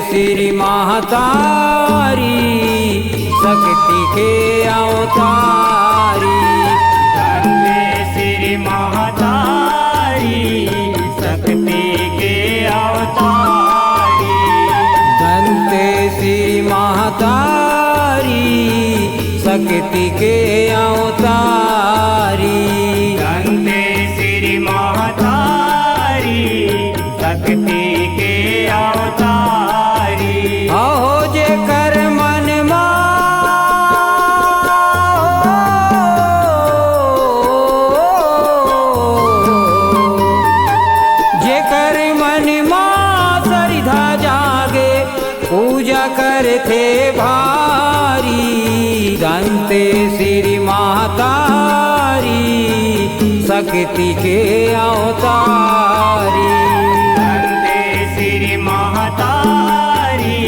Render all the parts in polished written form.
श्री महतारी शक्ति के अवतारी। धन्य श्री महतारी शक्ति के अवतारी। धन्य श्री महतारी शक्ति के अवतारी। धन्य श्री महतारी शक्ति के अवतारी। अहो जे कर मन जे कर मन श्रद्धा जागे पूजा करते भारी। धन्य श्री महतारी शक्ति के अवतारी। श्री महतारी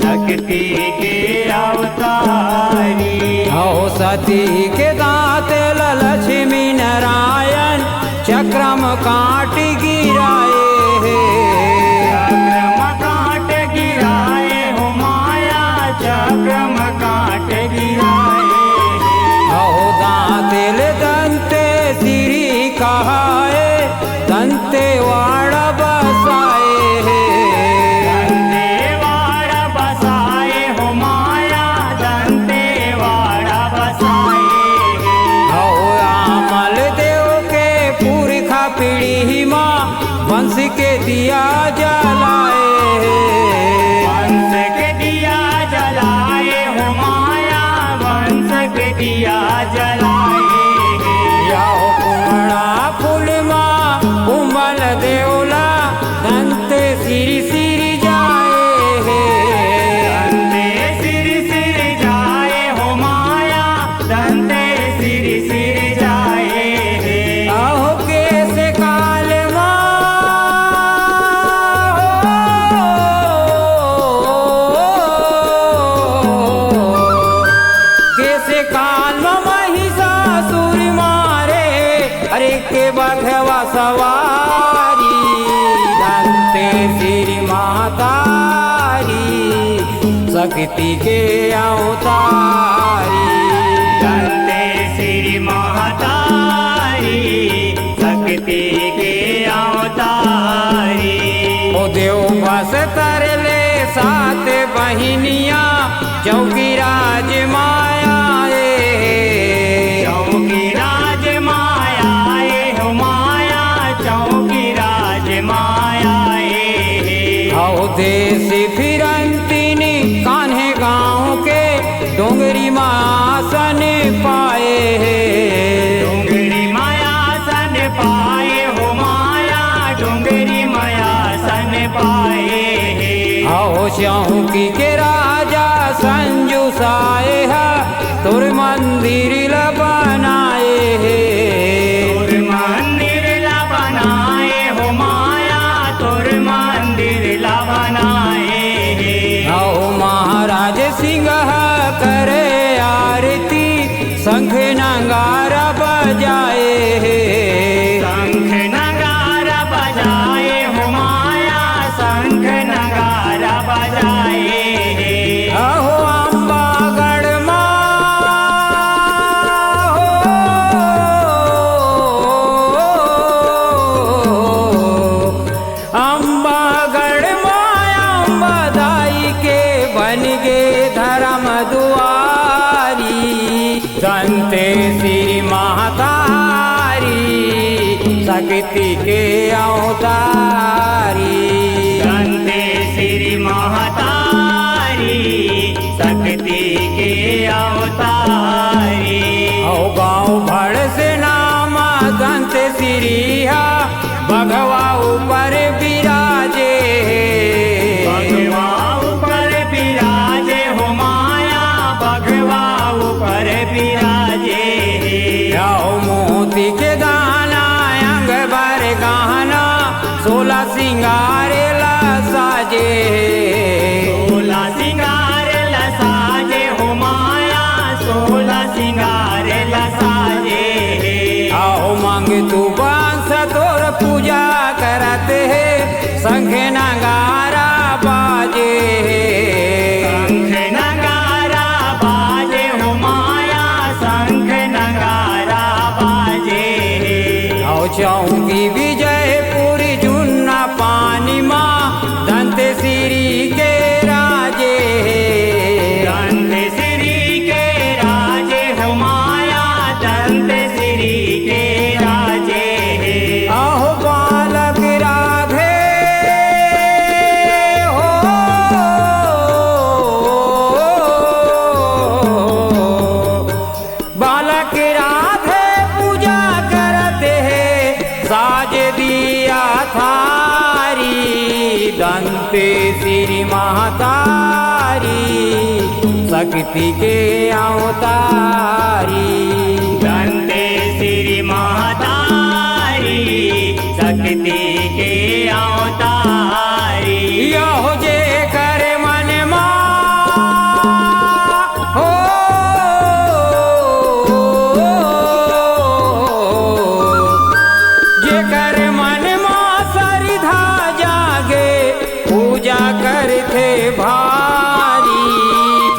शक्ति के अवतारी। हो सती के दांत लक्ष्मी नारायण चक्रम काट गिराए चक्रम काट गिराए हो माया चक्रम काट गिराए। हो दांतेल दंते श्री कहाए दंते वाड़ा बसाए। दंतेवाड़ा बसाए हो माया दंतेवाड़ा बसाए। हो आमल देव के पुरखा पीढ़ी माँ वंश के दिया जलाए। वंश के दिया जलाए हो माया वंश के दिया जलाए। याओ कुमड़ा फूल माँ कुंभल देवला दंते सिर सिर जाए। दंते सिर जाए हो माया दंते सिर जाए। अहो कैसे काल कैसे काल महिषासुर मारे अरे के बघवा सवारी। धन्य श्री महतारी शक्ति के अवतारी। धन्य श्री महतारी शक्ति के अवतारी। ओ देव बस तरले सात बहिनिया चौकी राज माया चौकी राज माया हो माया चौकी राज माया। हो देश फिरंतिनी कान्हे गाँव के डोंगरी मासन पाए। डोंगरी माया सन पाए हो माया डोंगरी माया सन पाए। हो श्याहुकी के राजा संजू साए तुर मंदिर बनाए। तुर मंदिर बनाए हो माया तुर मंदिर बनाए। हो महाराज सिंह करे आरती शंख नगारा बजाए। शंख नगारा बजाए हो माया शंख नगारा बजाए। अहो अम्बागढ़ अम्बागढ़ माया बधाई के बन गे धर्म दुआरी। धन्य श्री महतारी शक्ति के अवतारी। धन्य श्री महतारी शक्ति के अवतारी। हो गाँव भड़ से नाम धन्य श्री भगवा ऊपर विराजे। भगवा ऊपर विराजे हो माया भगवा ऊपर विराजे। हो मोती करते हैं शंख नगारा बाजे शंख नगारा बाजे हो माया शंख नगारा बाजे चौकी विजयपुरी जुन्ना पानी माँ दंत श्री के राजे दंत श्री के राजे हो माया दंत श्री के राजे आहो बालक राधे हो बालक राधे पूजा करते हैं साज दिया थारी दंत श्री महतारी शक्ति के अवतारी दंत श्री महतारी शक्ति के अवतारी यहो जे कर मन हो जे कर मन श्रद्धा जागे पूजा करते भारी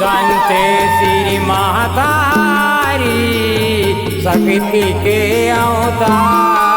दंत श्री महतारी शक्ति के अवतार